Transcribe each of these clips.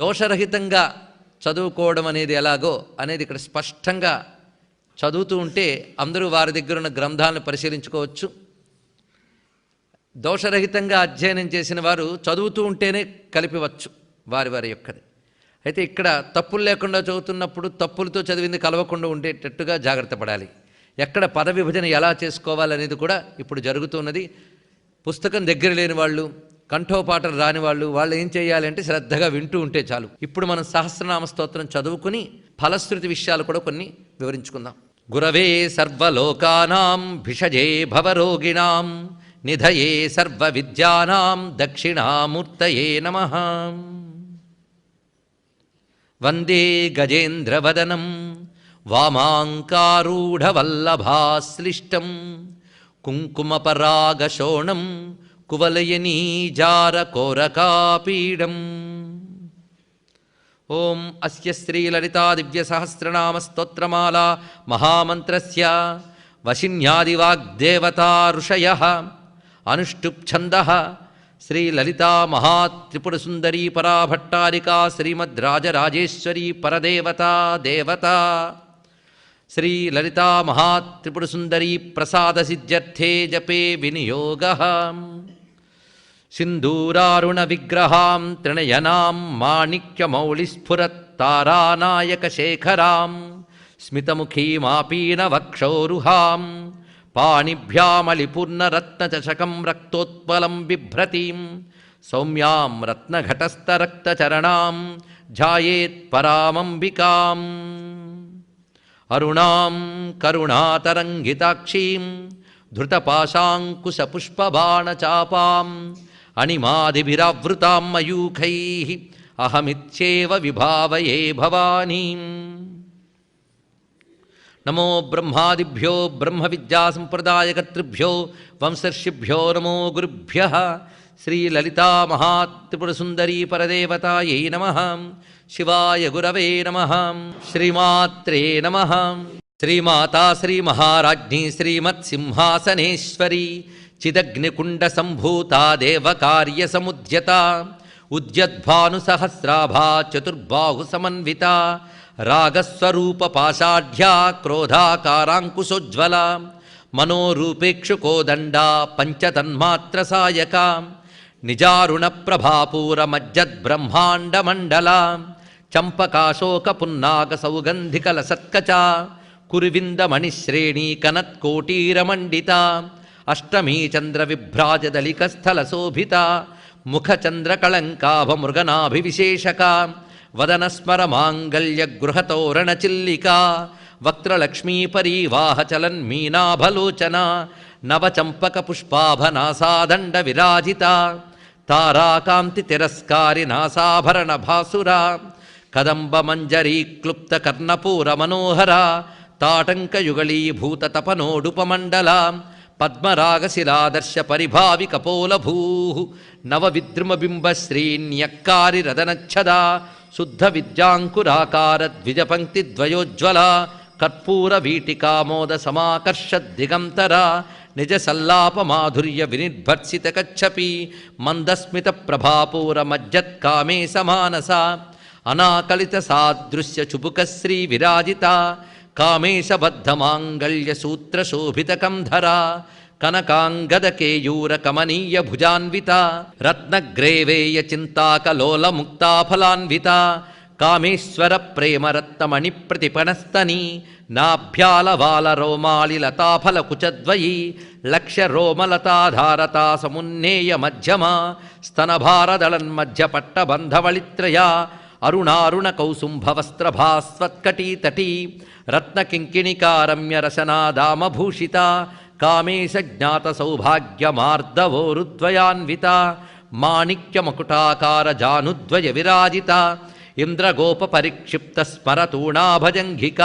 దోషరహితంగా చదువుకోవడం అనేది ఎలాగో అనేది ఇక్కడ స్పష్టంగా చదువుతూ ఉంటే అందరూ వారి దగ్గర ఉన్న గ్రంథాలను పరిశీలించుకోవచ్చు. దోషరహితంగా అధ్యయనం చేసిన వారు చదువుతూ ఉంటేనే కలిపివచ్చు వారి వారి యొక్కది. అయితే ఇక్కడ తప్పులు లేకుండా చదువుతున్నప్పుడు తప్పులతో చదివింది కలవకుండా ఉండేటట్టుగా జాగ్రత్త పడాలి. ఎక్కడ పద విభజన ఎలా చేసుకోవాలనేది కూడా ఇప్పుడు జరుగుతున్నది. పుస్తకం దగ్గర లేని వాళ్ళు, కంఠోపాఠం రాని వాళ్ళు ఏం చేయాలి అంటే శ్రద్ధగా వింటూ ఉంటే చాలు. ఇప్పుడు మనం సహస్రనామ స్తోత్రం చదువుకుని ఫలశ్రుతి విషయాలు కూడా కొన్ని వివరించుకుందాం. గురవే సర్వలోకానాం భిషజే భవరోగిణాం నిధయే సర్వ విద్యానాం దక్షిణామూర్తయే నమః. వందే గజేంద్రవదనం వామాంకారూఢవల్లభాశ్లిష్టం కుంకుమపరాగశోణం కువలయనీజారకోరకాపీడం. ఓం అస్య శ్రీలలితా దివ్యసహస్రనామ స్తోత్రమాలా మహామంత్రస్య వశిన్యాదివాగ్దేవతా ఋషయః అనుష్టుప్ఛందః శ్రీలలితా మహాత్రిపురసుందరీ పరాభట్టారికా శ్రీమద్రాజరాజేశ్వరీ పరదేవతా దేవతా. శ్రీలలితా మహాత్రిపురసుందరీ ప్రసాదసిద్ధ్యర్థే జపే వినియోగః. సింధూరారుణ విగ్రహాం త్రినయనాం మాణిక్యమౌళిస్ఫురత్తారానాయకశేఖరాం స్మితముఖీమాపీనవక్షోరుహాం పాణిభ్యామళిపూర్ణరత్నచషకం రక్తోత్పలం బిభ్రతీం సౌమ్యాం రత్నఘటస్థరక్తచరణాం ధ్యాయేత్పరామంబికాం. అరుణాం కరుణాతరంగితాక్షీం ధృతపాశాంకుశపుష్పబాణచాపాం అణిమాదిభిరావృతాం మయూఖైః అహమిత్యేవ విభావయే భవానీం. నమో బ్రహ్మాదిభ్యో బ్రహ్మ విద్యా సంప్రదాయకర్తృభ్యో వంశర్షిభ్యో నమో గురుభ్యః. శ్రీలలితా మహాత్రిపురసుందరీ పరదేవతాయై నమః. శివాయ గురవే నమః. శ్రీమాత్రే నమః. శ్రీమాతా శ్రీమహారాజ్ఞీ శ్రీమత్సింహాసనేశ్వరీ చిదగ్నికుండ సంభూతా దేవకార్యసముద్యత ఉద్యద్భానుసహస్రాభా చతుర్బాహు సమన్విత రాగస్వరూప పాషాఢ్యా క్రోధాకారాంకుశోజ్వల మనోరూపేక్షుకోదండా పంచతన్మాత్ర సాయక నిజారుణ ప్రభాపూర మజ్జద్బ్రహ్మాండమండల చంపకాశోక పున్నాగ సౌగంధికల సత్కచ కురువిందమణిశ్రేణీ కనత్కోటీరమండిత అష్టమీ చంద్ర విభ్రాజదలికస్థల శోభిత ముఖచంద్రకళంకాభ మృగనాభివిశేషక వదనస్మర మాంగళ్య గృహతోరణ చిల్లిక వక్త్రలక్ష్మీ పరీవాహ చలన్మీనాభలోచన నవచంపక పుష్పాభనాసాదండ విరాజిత తారాకాంతి తిరస్కారి నాసాభరణ భాసుర కదంబ మంజరీ క్లుప్త కర్ణపూర మనోహర తాటంకయుగళీభూత తపనోడుపమండల పద్మరాగశిలాదర్శ పరిభావి కపోలభూ నవ విద్రుమబింబ శ్రీన్యక్కారి రదనచ్చద శుద్ధ విద్యాంకురాకార ద్విజపంక్తి ద్వయోజ్వల కర్పూర వీటికామోద సమాకర్ష దిగంతర నిజ సల్లాప మాధుర్య వినిర్భర్సిత కచ్చపి మందస్మిత ప్రభాపూర మజ్జత్కామే సమానస అనాకలిత సాదృశ్య చుబుకశ్రీ విరాజిత కామేశబద్ధమాంగళ్య సూత్ర శోభిత కంధర కనకాంగద కేయూర కమనీయ భుజాన్విత రత్నగ్రేవేయ చింతాకలోల ముక్తాఫలాన్విత కామేశ్వర ప్రేమరత్నమణి ప్రతిపనస్తని నాభ్యాలవాల రోమాళి లతాఫల కుచద్వయీ లక్ష్య రోమలతాధారతా సమున్నేయ మధ్యమ స్తనభారదళన్మధ్య పట్టబంధవళిత్రయ అరుణారుణ కౌసుంభవస్త్రభాస్వత్కటీతటీ రత్నకింకిణికారమ్య రసనాదామభూషిత కామేశ జ్ఞాత సౌభాగ్యమార్దవోరుద్వయాన్విత మాణిక్యమకుటాకార జానుద్వయ విరాజిత ఇంద్రగోప పరిక్షిప్త స్మరతూణాభజంఘిక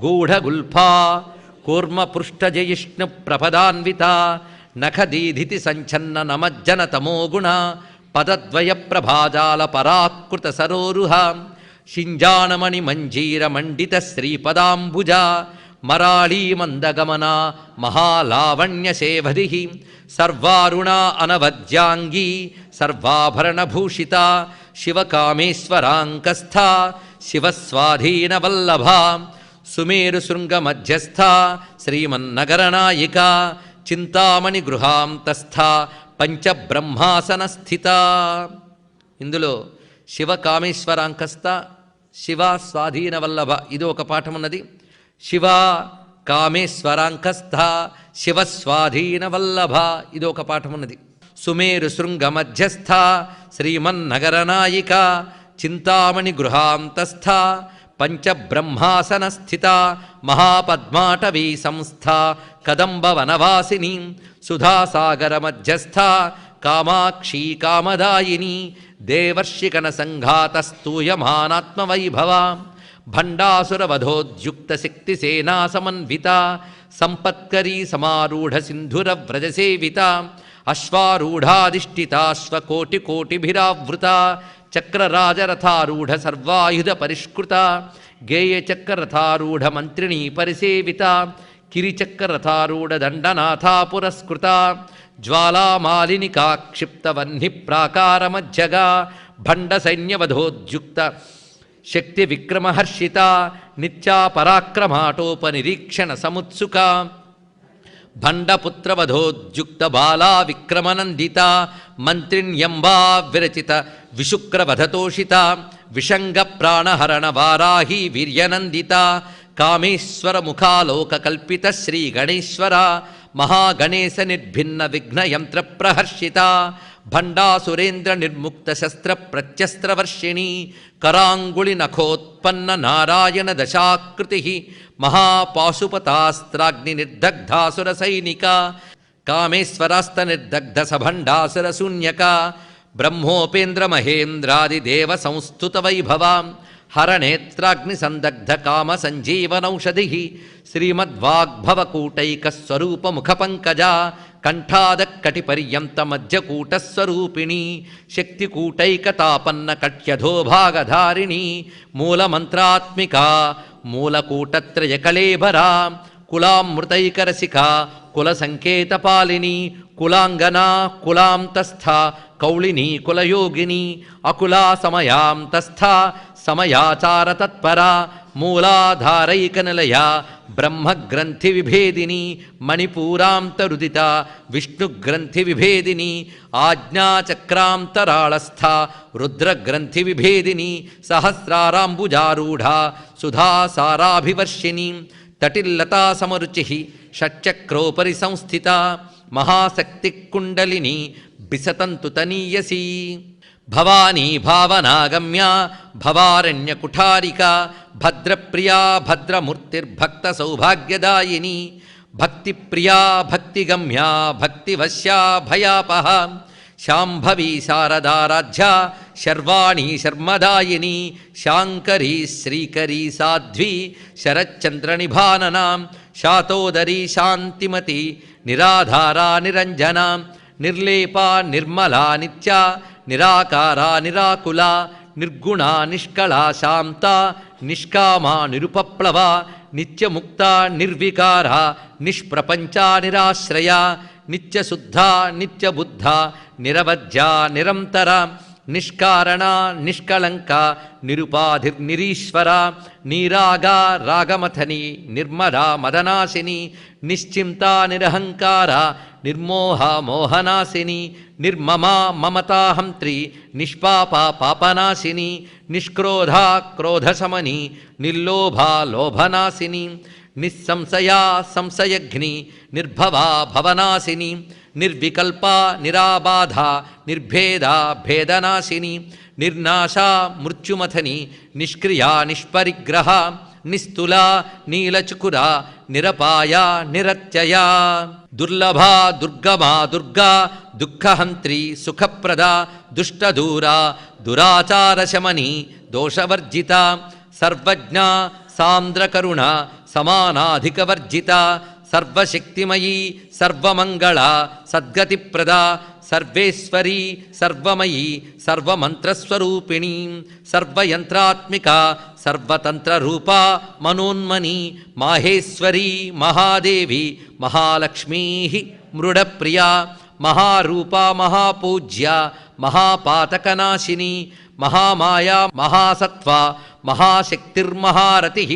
గూఢగుల్ఫా కూర్మపృష్టజయిష్ణు ప్రపదాన్విత నఖదీధితి సంఛన్న నమజ్జన తమోగుణ పదద్వయ ప్రభాజాల పరాకృత సరోరుహ శింజాణమణి మంజీర మండిత శ్రీపదాంబుజ మరాళీ మందగమన మహాలావణ్య సేవధి సర్వారుణ అనవద్యాంగీ సర్వాభరణభూషిత శివకామేశ్వరాంకస్థ శివస్వాధీనవల్లభ సుమేరుశృంగమధ్యస్థ శ్రీమన్నగరనాయిక చింతామణి గృహాంతస్థ పంచబ్రహ్మాసనస్థిత. ఇందులో శివకామేశ్వరాంకస్థ శివ స్వాధీనవల్లభ ఇది ఒక పాఠం ఉన్నది. శివ కామేశ్వరాంకస్థ శివస్వాధీనవల్లభ ఇది ఒక పాఠం ఉన్నది. సుమేరు శృంగమధ్యస్థ శ్రీమన్నగరనాయిక చింతామణి గృహాంతస్థ పంచబ్రహ్మాసనస్థిత మహాపద్మాటవీ సంస్థ కదంబ వనవాసిని సుధాసాగరమధ్యస్థ కామాక్షీ కామదాయిని దేవర్షికణ సంఘాతస్తూయమానాత్మవైభవ భండాసురవధోద్యుక్త శక్తిసేనా సమన్విత సంపత్కరీ సమారూఢ సింధురవ్రజసేవిత అశ్వారూఢాధిష్ఠితాశ్వకోటికోటిభిరావృత చక్రరాజరథారూఢ సర్వాయుధ పరిష్కృత గేయచక్రరథారూఢ మంత్రిణీ పరిసేవిత కిరిచక్రరథారూఢ దండనాథా పురస్కృత జ్వాలామాలినికా క్షిప్తవహ్ని ప్రాకారమధ్యగా భండ సైన్యవధోద్యుక్త శక్తి విక్రమహర్షిత నిత్యా పరాక్రమాటోపనిరీక్షణ సముత్సుక భండపుత్రవధోద్యుక్త బాలా విక్రమనందిత మంత్రిణ్యంబా విరచిత విశుక్రవధతోషిత విషంగ ప్రాణహరణ వారాహి వీర్యనందిత కామేశ్వర ముఖాలోక కల్పిత శ్రీ గణేశ్వర మహాగణేశ నిర్భిన్న విఘ్నయంత్ర ప్రహర్షిత భండాసురేంద్ర నిర్ముక్త శస్త్ర ప్రత్యస్త్రవర్షిణి కరాంగుళి నఖోత్పన్న నారాయణ దశాకృతి మహాపాశుపతాస్త్రాగ్ని నిర్దగ్ధాసుర సైనిక కామేశ్వరాస్త నిర్దగ్ధ సభండాసుర శూన్యక బ్రహ్మోపేంద్ర మహేంద్రాదిదేవ సంస్థుత వైభవ హరనేత్రాగ్ని సందగ్ధ కామ సంజీవనౌషధి శ్రీమద్వాగ్భవకూటైక స్వరూప ముఖ పంకజ కంఠాదక్కటి పర్యంత మధ్యకూటస్వరూపిణి శక్తికూటైకతాపన్న కట్యధోభాగధారిణి మూలమంత్రాత్మిక మూలకూటత్రయకళేబరా కులామృతైకరసిక కుల సంకేతపాలిని కులాంగనా కులాంతస్థ కౌళిని కులయోగిని అకులా సమయాంతస్థ సమయాచార తత్పర మూలాధారైకనిలయ బ్రహ్మగ్రంథి విభేదిని మణిపూరాంతరుదిత విష్ణుగ్రంథి విభేదిని ఆజ్ఞాచక్రాంతరాళస్థ రుద్రగ్రంథి విభేదిని సహస్రారాంబుజారూఢ సుధాసారాభివర్షిణి తటిల్లతా సమరుచి షట్చక్రోపరి సంస్థిత మహాశక్తి కుండలిని బిసతంతు తనీయసి భవానీ భావనాగమ్య భవారణ్యకుఠారిక భద్రప్రియా భద్రమూర్తిర్భక్త సౌభాగ్యదాయిని భక్తిప్రియా భక్తిగమ్యా భక్తివశ్యా భయాపహ శాంభవీ శారదారాధ్య శర్వాణి శర్మదాయిని శాంకరీ శ్రీకరీ సాధ్వి శరచ్చంద్రనిభాననా శాతోదరీ శాంతిమతి నిరాధారా నిరంజన నిర్లేపా నిర్మలా నిత్య నిరాకారా నిరాకుల నిర్గుణా నిష్కళా శాంత నిష్కామా నిరుపప్లవ నిత్యముక్త నిర్వికార నిష్ప్రపంచా నిరాశ్రయ నిత్యశుద్ధ నిత్యబుద్ధ నిరవధ్య నిరంతర నిష్కారణ నిష్కళంక నిరుపాధిర్నిరీశ్వర నీరాగా రాగమథని నిర్మదా మదనాశిని నిశ్చింత నిరహంకార నిర్మోహ మోహనాశిని నిర్మమా మమతాహంత్రి నిష్పాప పాపనాశిని నిష్క్రోధ క్రోధశమని నిర్లోభా లోభనాశిని నిస్సంశయా సంశయఘ్ని నిర్భవా భవనాశిని నిర్వికల్ప నిరాబాధ నిర్భేద భేదనాశిని నిర్నాశా మృత్యుమథని నిష్క్రియా నిష్పరిగ్రహ నిస్తుల నీలచుకుర నిరపాయ నిరత్యయ దుర్లభా దుర్గమా దుర్గా దుఃఖహంత్రి సుఖప్రద దుష్టదూర దురాచారశమని దోషవర్జిత సర్వజ్ఞ సాంద్రకరుణ సమానాధికవర్జిత సర్వశక్తిమయీ సర్వమంగళ సద్గతిప్రద సర్వేశ్వరీ సర్వమయీ సర్వమంత్రస్వరూపిణీ సర్వయంత్రాత్మిక సర్వతంత్రరూపా మనోన్మని మాహేశ్వరీ మహాదేవి మహాలక్ష్మీ మృడప్రియా మహారూపా మహాపూజ్య మహాపాతకనాశిని మహామాయా మహాసత్వ మహాశక్తిర్మహారతి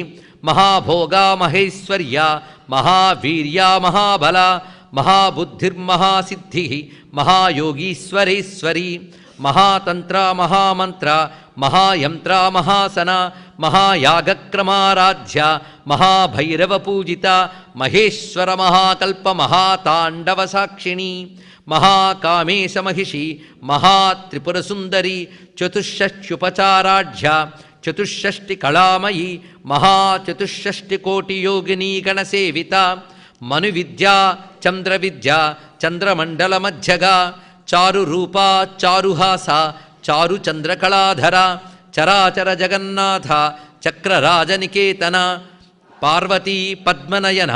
మహాభోగా మహేశ్వర్య మహావీర్యా మహాబల మహాబుద్ధిర్మహాసిద్ధి మహాయోగీశ్వరేశ్వరి మహాతంత్ర మహామంత్ర మహాయంత్ర మహాసన మహాయాగక్రమారాధ్య మహాభైరవ పూజిత మహేశ్వర మహాకల్ప మహాతాండవ సాక్షిణి మహాకామేశ మహిషి మహాత్రిపురసుందరి చతుషష్ట్యుపచారాఢ్య చతుషష్టి కళామయీ మహాచతుషష్టికోటియోగినీ గణసేవిత మనువిద్యా చంద్రవిద్య చంద్రమండలమధ్యగా చారురూపా చారుహాస చారుచంద్రకళాధర చరాచర జగన్నాథ చక్రరాజనికేతన పార్వతీ పద్మనయన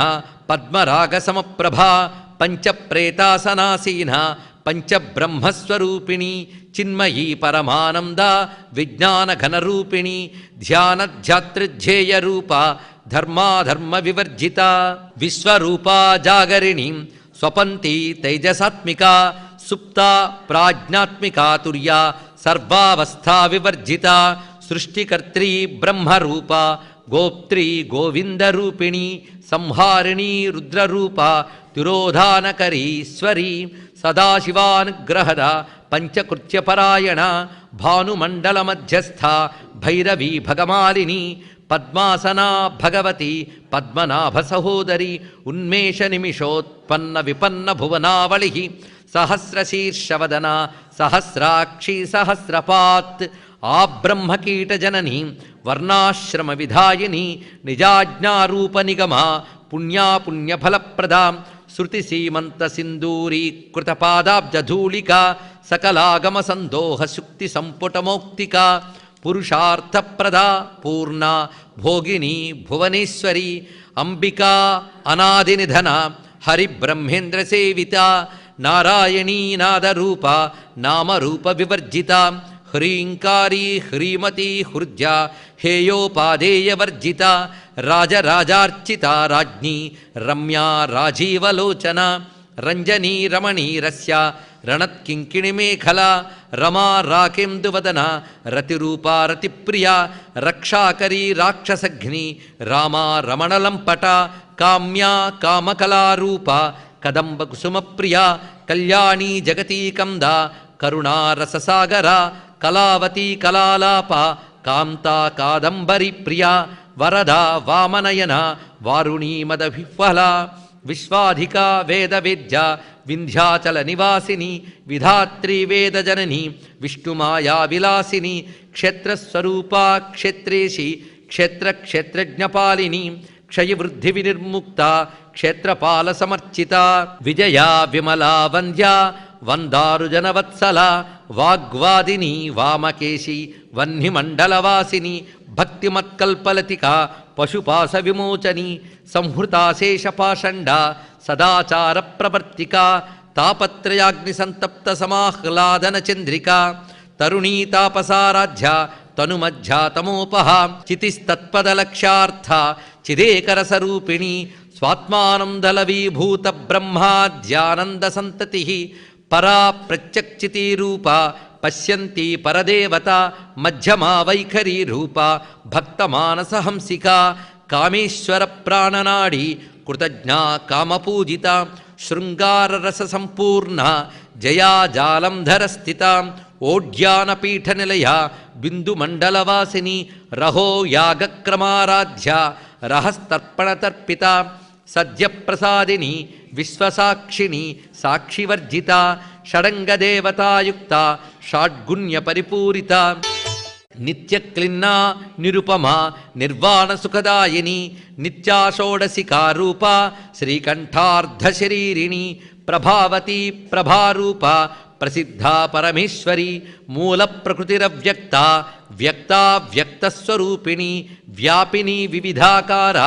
పద్మరాగసమప్రభ పంచప్రేతాసనాసీన పంచబ్రహ్మస్వరూపిణి చిన్మయీ పరమానంద విజ్ఞానఘనరూపిణి ధ్యానధ్యాతృధ్యేయరూప ధర్మాధర్మ వివర్జిత విశ్వరూపా జాగరిణి స్వపంతి తైజసాత్మిక సుప్త ప్రాజ్ఞాత్మికా తుర్యా సర్వావస్థా వివర్జిత సృష్టికర్త్రీ బ్రహ్మరూప గోప్త్రీ గోవిందరూపిణి సంహారిణీ రుద్రరూప తిరోధానకరీశ్వరీ సదాశివానుగ్రహద పంచకృత్యపరాయణ భానుమండలమధ్యస్థ భైరవీ భగమాలిని పద్మాసనా భగవతి పద్మనాభ సహోదరి ఉన్మేష నిమిషోత్పన్న విపన్న భువనావళి సహస్రశీర్షవదన సహస్రాక్షి సహస్రపాత్ ఆబ్రహ్మకీటజనని వర్ణాశ్రమ విధాయిని నిజాజ్ఞారూప నిగమ పుణ్యాపుణ్యఫలప్రద శృతిసీమంత సింధూరీకృతపాదాబ్జధూళిక సకలాగమ సందోహ శుక్తి సంపుటమౌక్తిక పురుషార్థప్రద పూర్ణ భోగిని భువనేశ్వరి అంబికా అనాదినిధన హరిబ్రహ్మేంద్ర సేవిత నారాయణీ నాదరూప నామరూప వివర్జిత హ్రీంకారీ హ్రీమతి హృద్య హేయోపాదేయవర్జిత రాజరాజార్చిత రాజ్ఞీ రమ్యా రాజీవలోచన రంజనీ రమణీరస్య రణత్కింకిణిమేఖల రమా రాకేందువదన రతిరూపా రతిప్రియ రక్షాకరీ రాక్షసఘ్ని రామా రమణలంపట కామ్యా కామకళారూప కదంబ కుసుమప్రియ కళ్యాణీ జగతీకంద కరుణారససాగర కళావతీ కళాలాప కాంతా కాదంబరి ప్రియ వరద వామనయన వారుణీ మదవిహ్వల విశ్వాధిక వేదవేద్య వింధ్యాచల నివాసిని విధాత్రి వేదజనని విష్ణుమాయా విలాసిని క్షేత్రస్వరూపా క్షేత్రేషి క్షేత్రజ్ఞపాలిని క్షయవృద్ధి వినిర్ముక్త క్షేత్రపాల సమర్చిత విజయా విమలా వంద్య వందారుజనవత్సల వాగ్వాదిని వామకేశి వహ్నిమండలవాసిని భక్తిమత్కల్పలతిక పశుపాస విమోచని సంహృతాశేషపాషండ సదాచార ప్రవర్తిక తాపత్రయాగ్ని సంతప్త సమాహ్లాదన చంద్రిక తరుణీ తాపసారాధ్య తనుమధ్యా తమోపహ చితిస్తత్పదలక్ష్యార్థ చిదేకరసరూపిణి స్వాత్మానందలవీభూత బ్రహ్మాద్యానంద సంతతి పరా ప్రత్యక్షితీరూప పశ్యంతి పరదేవత మధ్యమా వైఖరీ రూప భక్తమానసహంసిక కామేశ్వర ప్రాణనాడి కృతజ్ఞా కామపూజిత శృంగారరస సంపూర్ణ జయా జాలంధర స్థిత ఓడ్యానపీఠనిలయ బిందుమండలవాసిని రహో యాగక్రమారాధ్య రహస్తర్పణతర్పిత సద్యప్రసాదిని విశ్వసాక్షిణి సాక్షివర్జిత షడంగదేవతాయుక్త షాడ్గుణ్య పరిపూరిత నిత్యక్లిన్నా నిరుపమా నిర్వాణ సుఖదాయిని నిత్యాషోడశికారూప శ్రీకంఠార్ధశరీరిణి ప్రభావతి ప్రభారూప ప్రసిద్ధా పరమేశ్వరి మూల ప్రకృతిరవ్యక్త వ్యక్తా వ్యక్తస్వరూపిణి వ్యాపిని వివిధాకార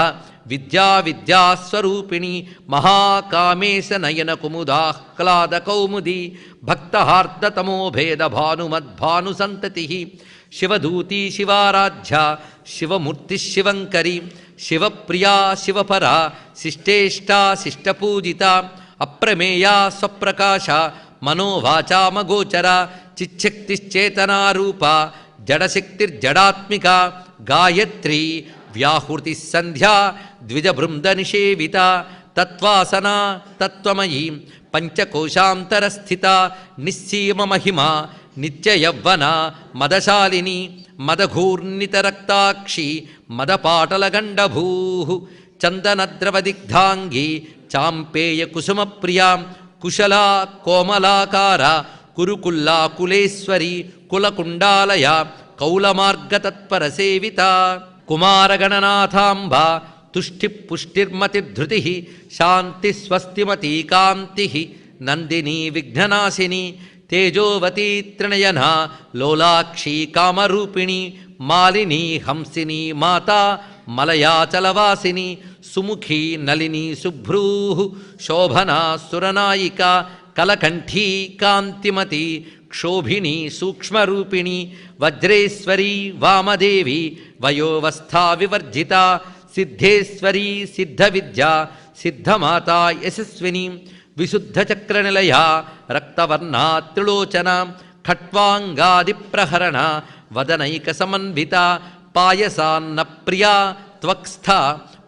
విద్యా విద్యాస్వరూపిణి మహాకామేశ నయన కుముదాహ్లాద కౌముది భక్తహార్దతమో భేద భానుమద్భాను సంతతి శివదూతీ శివారాధ్య శివమూర్తి శివంకరి శివప్రియా శివపరా శిష్టేష్టా శిష్టపూజిత అప్రమేయా స్వప్రకాశ మనోవాచామగోచర చిచ్చక్తిశ్చేతనారూప జడశక్తిర్జడాత్మిక గాయత్రీ వ్యాహృతి సంధ్యా ద్విజబృందనిషేవిత తత్వాసనా తత్వమయీ పంచకోశాంతరస్థిత నిస్సీమ మహిమ నిత్యయవ్వన మదశాలిని మదఘూర్ణితరక్తాక్షి మదపాటలగండభూ చందనద్రవదిగ్ధాంగి చాంపేయ కుసుమప్రియా కుశలా కోమలాకార కురుకుల్లా కులేశ్వరి కులకుండాలయ కౌలమార్గతత్పరసేవిత కుమారగణనాథాంబ తుష్టిపుష్టిర్మతిధృతి శాంతి స్వస్తిమతీ కాంతి నందినీ విఘ్ననాశిని తేజోవతీ త్రినయన లోలాక్షి కామరూపిణి మాలిని హంసిని మాతా మలయాచలవాసిని సుముఖీ నళిని శుభ్రూ శోభనా సురనాయిక కలకంఠీ కాంతిమతి క్షోభిని సూక్ష్మరూపిణి వజ్రేశ్వరీ వామదేవి వయోవస్థా వివర్జిత సిద్ధేశ్వరీ సిద్ధవిద్యా సిద్ధమాతా యశస్విని విశుద్ధచక్రనిలయ రక్తవర్ణా త్రిలోచన ఖట్వాంగాదిప్రహరణ వదనైక సమన్విత పాయసాన్న ప్రియా త్వక్స్థ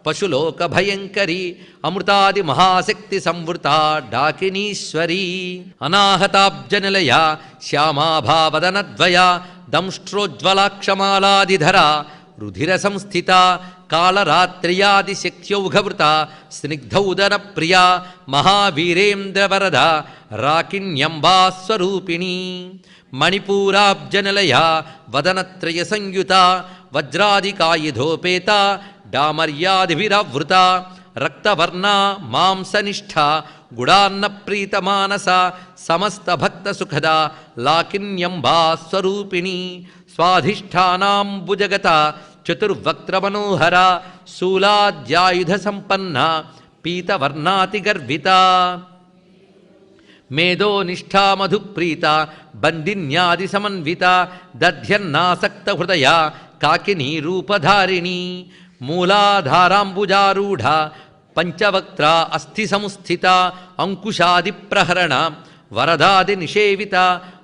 పశులోక భయంకరి అమృతాది మహాశక్తి సంవృత డాకినీశ్వరీ అనాహతాబ్జనిలయ శ్యామాభావదనద్వయ దంష్ట్రోజ్వలాక్షమాలాదిధర రుధిర సంస్థిత కాళరాత్ర్యాది శక్త్యౌఘవృత స్నిగ్ధౌదన ప్రియా మహావీరేంద్రవరద రాకిణ్యంబాస్వరూపిణీ మణిపూరాబ్జనిలయ వదనత్రయ సంయుత వజ్రాదికాయుధోపేత డామర్యాదిభిరావృత రక్తవర్ణా మాంసనిష్ఠ గుడాన్న ప్రీతమానస సమస్త భక్త సుఖద లాకిన్యంబా స్వరూపిణి స్వాధిష్టానాంబుజగత చతుర్వక్త్రమనోహర శూలాద్యాయుధ సంపన్న పీతవర్ణాతిగర్విత మేధో నిష్ఠా మధుప్రీత బందిన్యాది సమన్విత దధ్యన్నాసక్త హృదయ కాకినీ రూపధారిణి మూలాధారాంబుజారూఢ పంచవక్త్ర అస్థి సంస్థిత అంకుశాది ప్రహరణ వరదాది నిషేవిత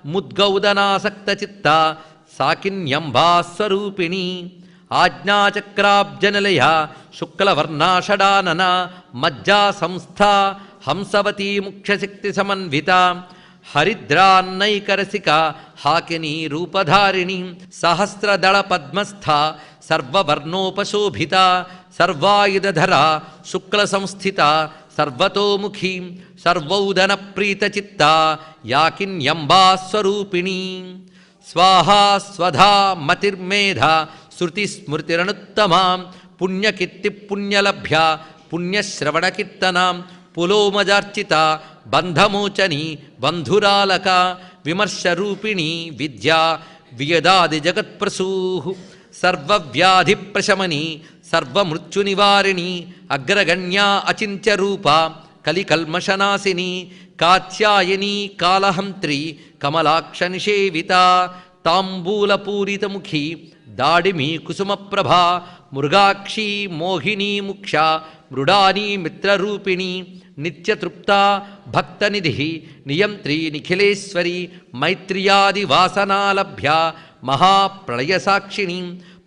ముద్గౌదనాసక్త చిత్త సాకిన్యంబాస్వరూపిణి ఆజ్ఞాచక్రాబ్జనిలయ శుక్లవర్ణాషడానన మజ్జా సంస్థా హంసవతీ ముఖ్యశక్తి సమన్విత హరిద్రాన్నైకరసిక హాకినీ రూపధారిణి సహస్రదళ పద్మస్థ సర్వవర్ణోపశోభిత సర్వాయుధర శుక్ల సంస్థిత సర్వతోముఖీ సర్వౌదన ప్రీతచిత్త యాకిన్యంబాస్వరూపిణి స్వాహా స్వధా మతిర్మేధ శృతిస్మృతిరనుత్తమా పుణ్యకీర్తి పుణ్యలభ్య పుణ్యశ్రవణకీర్తనాం పులోమజార్చిత బంధమోచని బంధురాలక విమర్శరూపిణి విద్యా వియదాది జగత్ప్రసూ సర్వవ్యాధి ప్రశమని సర్వమృత్యునివారిణి అగ్రగణ్యా అచింత్యరూప కలికల్మషనాశిని కాత్యాయనీ కాళహంత్రి కమలాక్ష నిషేవిత తాంబూలపూరితముఖి దాడిమి కుసుమప్రభా మృగాక్షి మోహినీ ముక్ష మృడానీ మిత్రరూపిణి నిత్యతృప్త భక్తనిధి నియంత్రీ నిఖిలేశ్వరి మైత్ర్యాది వాసనాలభ్య మహాప్రళయసాక్షిణి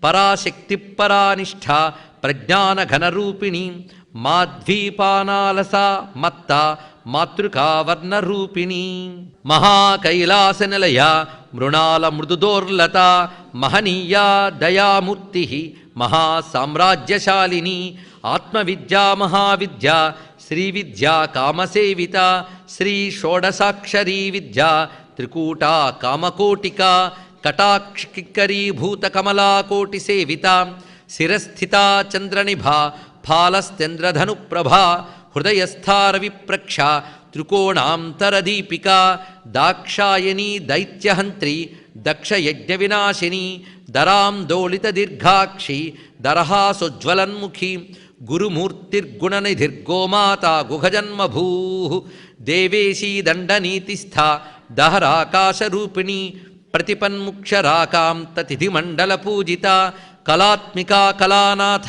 పరాశక్తి పరానిష్ఠ ప్రజ్ఞానఘనరూపిణి మాధ్వీపానాలస మత్త మాతృకావర్ణరూపిణి మహాకైలాసనిలయ మృణాల మృదుదోర్లత మహనీయా దయామూర్తి మహాసామ్రాజ్యశాలిని ఆత్మవిద్యా మహావిద్యా శ్రీవిద్యా కామసేవిత శ్రీ షోడసాక్షరీ విద్యా త్రికూటా కామకోటిక కటాక్షికరీభూత కమలాకోటి సేవిత శిరస్థితా చంద్రనిభా ఫాలశ్చంద్రధనుప్రభా హృదయస్థారవిప్రక్ష త్రికోణాంతరదీపిక దాక్షాయనీ దైత్యహంత్రి దక్షయజ్ఞవినాశిని దరాందోళితదీర్ఘాక్షి దరహాసోజ్వలన్ముఖి గురుమూర్తిర్గుణనిధిర్గోమాతా గుహజన్మభూ దేవేశీ దండనీతిస్థ దహరాకాశరూపిణి ప్రతిపన్ముక్షరాకాంతతిథిమండలపూజిత కళాత్మికా కళానాథ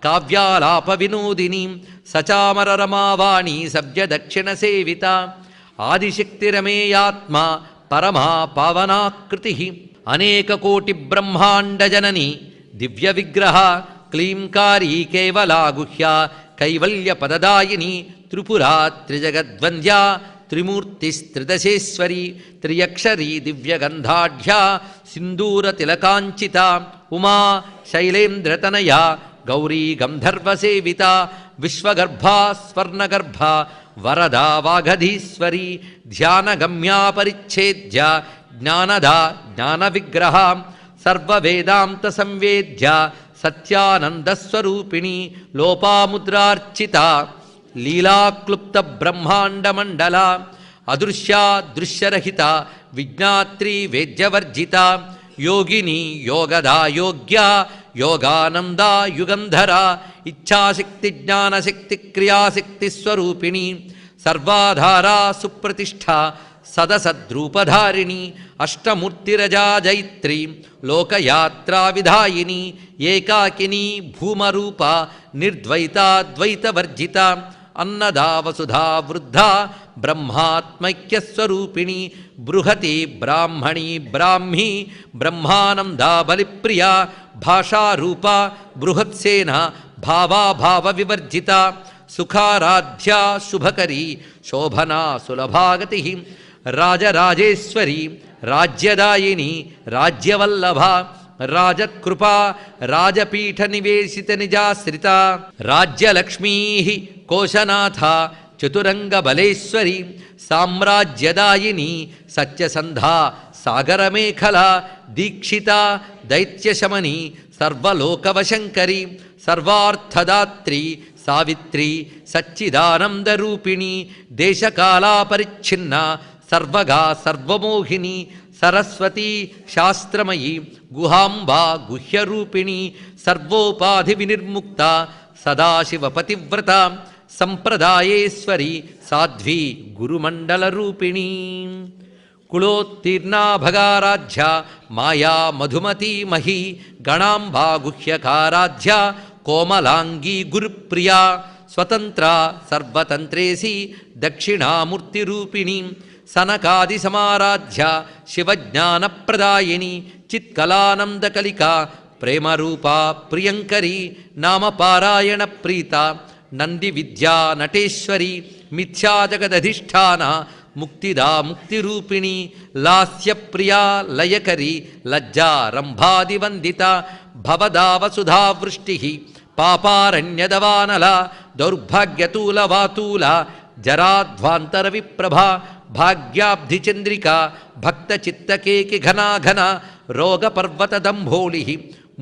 కావ్యాలాప వినోదిని సచామరరమావాణి సవ్యదక్షిణ సేవిత ఆదిశక్తిరమేయాత్మ పరమా పావనాకృతి అనేక కోటి బ్రహ్మాండ జనని దివ్య విగ్రహ క్లీంకారీ కేవలా గుహ్య కైవల్య పదదాయిని త్రిపురా త్రిజగద్వంద్య త్రిమూర్తిస్త్రిదశేశ్వరి త్రియక్షరీ దివ్యగంధాఢ్య సింధూర తిలకాంచిత ఉమా శైలేంద్రతనయ గౌరీ గంధర్వసేవిత విశ్వగర్భా స్వర్ణగర్భ వరదా వాగధీశ్వరి ధ్యానగమ్యా పరిచ్ఛేద్య జ్ఞానదా జ్ఞానవిగ్రహ సర్వవేదాంత సంవేద్య సత్యానందస్వరూపిణి లోపాముద్రార్చిత లీలాక్లుప్త బ్రహ్మాండమండల అదృశ్యా దృశ్యరహిత విజ్ఞాత్రి వేద్యవర్జిత యోగిని యోగదా యోగ్య యోగానందా యుగంధర ఇచ్ఛాశక్తి జ్ఞానశక్తి క్రియాశక్తి స్వరూపిణి సర్వాధారా సుప్రతిష్ఠ సదసద్రూపధారిణి అష్టమూర్తిరజా జైత్రి లోకయాత్రా విధాయిని ఏకాకిని భూమరూప నిర్ద్వైతాద్వైతవర్జిత అన్నదా వసుధా వృద్ధ బ్రహ్మాత్మైక్యస్వరూపిణి బృహతి బ్రాహ్మణి బ్రాహ్మీ బ్రహ్మానందా బలిప్రియ భాషారూప బృహత్సేన భావాభావ వివర్జిత సుఖారాధ్య శుభకరీ శోభనా సులభాగతి రాజరాజేశ్వరి రాజ్యదాయిని రాజ్యవల్లభ రాజకృపా రాజపీఠ నివేశిత నిజాశ్రిత రాజ్యలక్ష్మీ కోశనాథ చతురంగబలేశ్వరి సామ్రాజ్యదాయిని సత్యసంధా సాగరమేఖల దీక్షిత దైత్యశమని సర్వలోకవశంకరి సర్వార్థదాత్రి సావిత్రి సచ్చిదానందరూపిణి దేశకాలాపరిచ్ఛిన్న సర్వగా సర్వమోహిని సరస్వతీ శాస్త్రమయీ గుహాంబా గుహ్యరూపిణి సర్వోపాధి వినిర్ముక్త సదాశివపతివ్రత సంప్రదాయేశ్వరి సాధ్వీ గురుమండలరూపిణి కులోత్తీర్ణా భగారాధ్య మాయా మధుమతీ మహీ గణాంబా గుహ్యకారాధ్య కోమలాంగీ గురుప్రియా స్వతంత్ర సర్వతంత్రేసి దక్షిణామూర్తిరూపిణి సనకాది సమారాధ్య శివజ్ఞానప్రదాయిని చిత్కలానందకలికా ప్రేమరూపా ప్రియంకరీ నామపారాయణ ప్రీత నంది విద్యా నటేశ్వరి మిథ్యాజగదధిష్టాన ముక్తిదా ముక్తిరూపిణి లాస్యప్రియా లయకరి లజ్జా రంభాదివందిత భవదావసుధావృష్టి పాపారణ్యదవానల దౌర్భాగ్యతూలవాతూల జరాధ్వాంతర విప్రభ భాగ్యాబ్ధిచంద్రిక భక్తచిత్తకేకి ఘనాఘన రోగపర్వతదంభోళి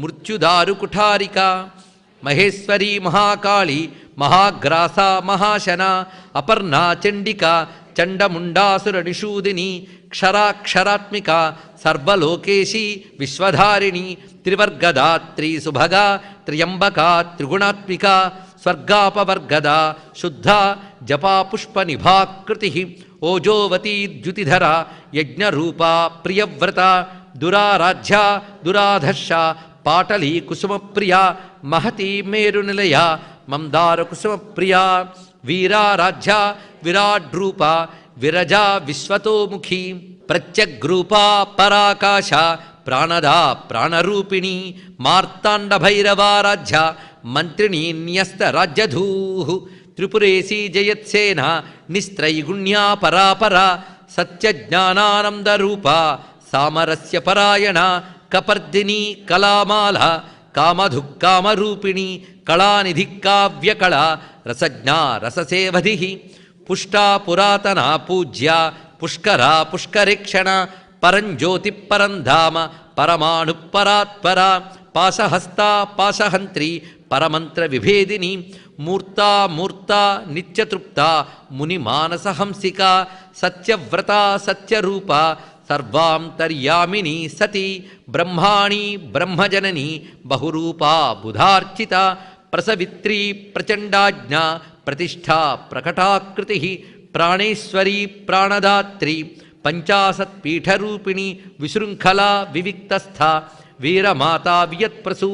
మృత్యుదారుకుఠారిక మహేశ్వరీ మహాకాళి మహాగ్రాస మహాశన అపర్ణా చండిక చండముండాసుర నిషూదిని క్షరాక్షరాత్మిక సర్వలోకేశి విశ్వధారిణి త్రివర్గదాత్రి సుభగా త్ర్యంబకా త్రిగుణాత్మిక స్వర్గాపవర్గద శుద్ధ జపాపుష్పనిభాకృతి ఓజోవతీ ద్యుతిధర యజ్ఞరూపా ప్రియవ్రత దురారాధ్య దురాధర్ష పాటలీ కుసుమప్రియ మహతీ మేరునిలయ మందార కుసుమప్రియ వీరారాధ్య విరాడ్రూప విరజా విశ్వతోముఖి ప్రత్యగ్రూపా పరాకాశ ప్రాణదా ప్రాణరూపిణి మార్తాండభైరవారాధ్య మంత్రిణీ న్యస్త రాజ్యధూ త్రిపురేశీ జయత్సేన నిస్త్రైగుణ్యా పరాపర సత్యజ్ఞానానందరూప సామరస్య పరాయణ కపర్దిని కళామాల కామధుక్కామరూపిణి కళానిధి కావ్యకళ రసజ్ఞా రససేవధి పుష్టా పురాతన పూజ్య పుష్కరా పుష్కరేక్షణ పరంజ్యోతి పరంధామ పరమాణు పరాత్పర పాశహస్తా పాశహంత్రి పరమంత్ర విభేదిని మూర్తా మూర్త నిత్యతృప్త మునిమానసహంసిక సత్యవ్రత సత్యరూప సర్వాంతర్యామిని సతి బ్రహ్మాణి బ్రహ్మజనని బహురూపా బుధార్చిత ప్రసవిత్రీ ప్రచండాజ్ఞ ప్రతిష్ఠా ప్రకటాకృతి ప్రాణేశ్వరీ ప్రాణదాత్రి పంచాశత్పీఠరూపిణి విశృంఖలా వివిక్తస్థ వీరమాతా వియత్ప్రసూ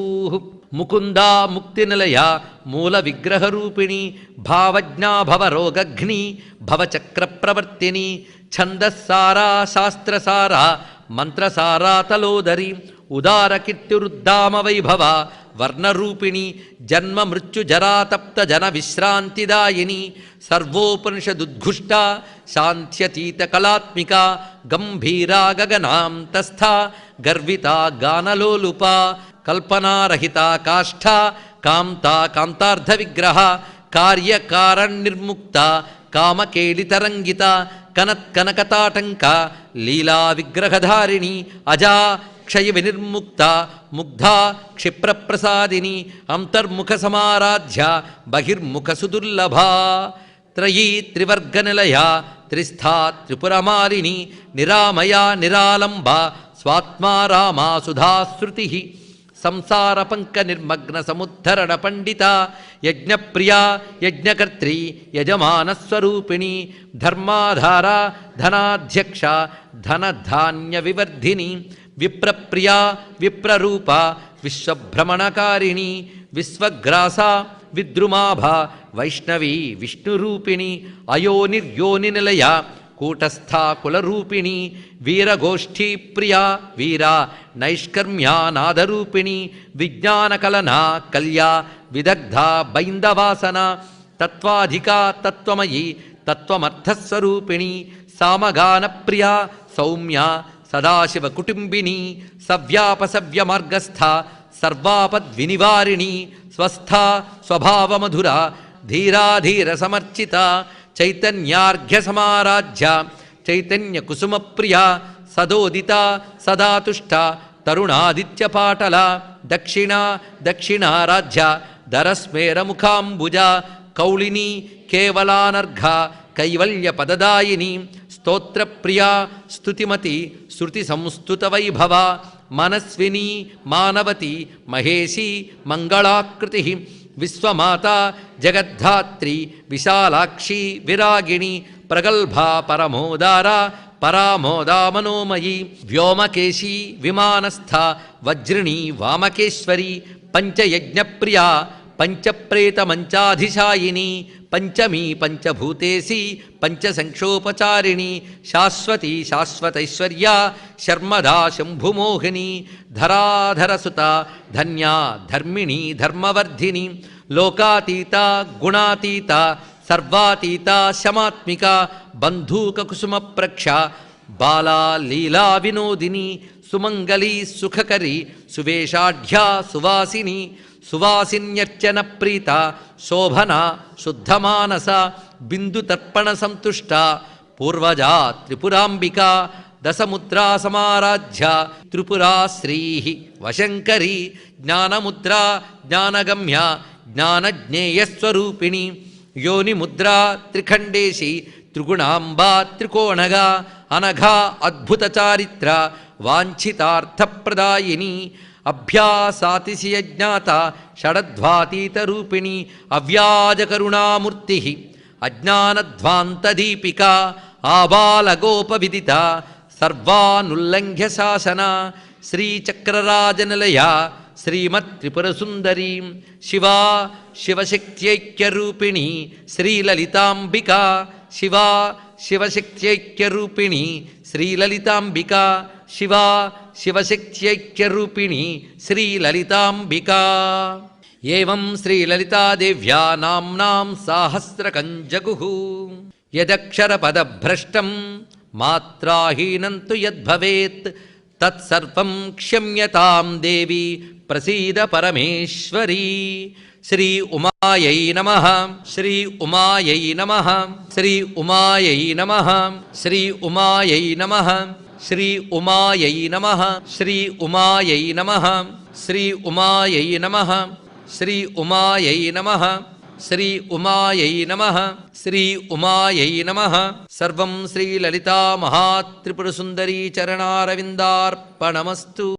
ముకుందా ముక్తినిలయ మూల విగ్రహరూపిణి భావజ్ఞా భవరోగఘ్ని భవచక్రప్రవర్తిని ఛందస్సారా శాస్త్రసారా మంత్రసారాతలోదరి ఉదారకీర్తిరుద్దామ వైభవ వర్ణరూపిణి జన్మ మృత్యు జరాతప్త జన విశ్రాంతిదాయిని సర్వోపనిషదుద్ఘుష్ట శాంత్యతీత కళాత్మిక గంభీరా గగనాంతస్థ గర్విత గానలోలుప కల్పనారహిత కాష్ఠ కాంత కాంతార్థ విగ్రహ కార్యకారణ్నిర్ముక్త కామకేళితరంగిత కనత్కనకతాటంక లీలా విగ్రహధారిణి అజా క్షయ వినిర్ముక్త ముగ్ధా క్షిప్రప్రసాదిని అంతర్ముఖ సమారాధ్య బహిర్ముఖ సుదుర్లభా త్రయీ త్రివర్గనిలయ త్రిస్థా త్రిపురమాలిని నిరామయా నిరాలంబ స్వాత్మా రామా సుధాశ్రుతి సంసార పంక నిర్మగ్న సముద్ధరణ పండిత యజ్ఞప్రియా యజ్ఞకర్త్రి యజమానస్వరూపిణి ధర్మాధార ధనాధ్యక్ష ధనధాన్య వివర్ధిని విప్రప్రియా విప్రరూప విశ్వభ్రమణకారిణి విశ్వగ్రాస విద్రుమాభ వైష్ణవీ విష్ణురూపిణి అయోనిర్యోని నిలయ కూటస్థా కులరూపిణి వీరగోష్ఠీ ప్రియా వీరా నైష్కర్మ్యానాదరూపిణి విజ్ఞానకలనా కల్యా విదగ్ధా బైందవాసన తత్వాధికా తత్వమయీ తత్వమర్థస్వరూపిణి సామగాన ప్రియా సౌమ్య సదాశివ కుటుంబిని సవ్యాపసవ్యమార్గస్థ సర్వాపద్వినివారిణి స్వస్థ స్వభావమధుర ధీరాధీర సమర్చిత చైతన్యార్ఘ్య సమారాధ్య చైతన్య కుసుమ ప్రియ సదోదిత సదాతుష్ట తరుణాదిత్య పాటల దక్షిణ దక్షిణారాధ్య దరస్మేర ముఖాంబుజ కౌళిని కేవలానర్ఘ కైవల్య పదదాయిని స్తోత్రప్రియా స్తుతిమతి శృతి సంస్తుత వైభవ మనస్విని మానవతి మహేషి మంగళాకృతి విశ్వమాత జగద్ధాత్రి విశాలాక్షి విరాగిణి ప్రగల్భా పరమోదార పరామోదా మనోమయీ వ్యోమకేశీ విమానస్థ వజ్రిణి వామకేశ్వరి పంచయజ్ఞప్రియా పంచప్రేతమంచాధిశాయిని పంచమీ పంచభూతేసి పంచసంక్షోపచారిణి శాశ్వతి శాశ్వతైశ్వర్య శర్మదా శంభుమోహిని ధరాధరసుత ధన్యా ధర్మిణి ధర్మవర్ధిని లోకాతీత గుణాతీత సర్వాతీత శమాత్మిక బంధూకకుసుమ ప్రక్ష బాలా లీలా వినోదిని సుమంగళి సుఖకరి సువేషాఢ్యా సువాసిని సువాసిన్యర్చన ప్రీత శోభన శుద్ధమానస బిందుతర్పణ సంతుష్ట పూర్వజా త్రిపురాంబిక దశముద్రా సమారాధ్య త్రిపురా శ్రీ వశంకరి జ్ఞానముద్రా జ్ఞానగమ్య జ్ఞానజ్ఞేయస్వరూపిణి యోనిముద్రా త్రిఖండేశి త్రిగుణాంబా త్రికోణగా అనఘా అద్భుత చారిత్ర వాంఛితార్థప్రదాయిని అభ్యాసాతిశయజ్ఞాత షడధ్వాతీతరూపిణి అవ్యాజకరుణామూర్తి అజ్ఞానధ్వాంతదీపిక ఆబాలగోపవిదిత సర్వానుల్లంఘ్య శాసన శ్రీచక్రరాజనిలయ శ్రీమత్త్రిపురసుందరీ శివా శివశక్త్యైక్యరూపిణి శ్రీలలితాంబిక శివా శివశక్త్యైక్యరూపిణి శ్రీలలితాంబిక శివా శివశక్త్యైక్యరూపిణి శ్రీలలితాంబిక ఏవం శ్రీలలితాదేవ్యా నామ్నాం సాహస్రకం జగుః యదక్షరపదభ్రష్టం మాత్రాహీనం తు యద్భవేత్ తత్సర్వం క్షమ్యతాం దేవి ప్రసీద పరమేశ్వరీ శ్రీ ఉమాయై నమః శ్రీ ఉమాయై నమః శ్రీ ఉమాయై నమః శ్రీ ఉమాయై నమః శ్రీ ఉమాయై నమః శ్రీ ఉమాయై నమః శ్రీ ఉమాయై నమః శ్రీ ఉమాయై నమః శ్రీ ఉమాయై నమః శ్రీ ఉమాయై నమః సర్వం శ్రీ లలితా మహాత్రిపుర సుందరీ చరణారవిందార్పణమస్తు.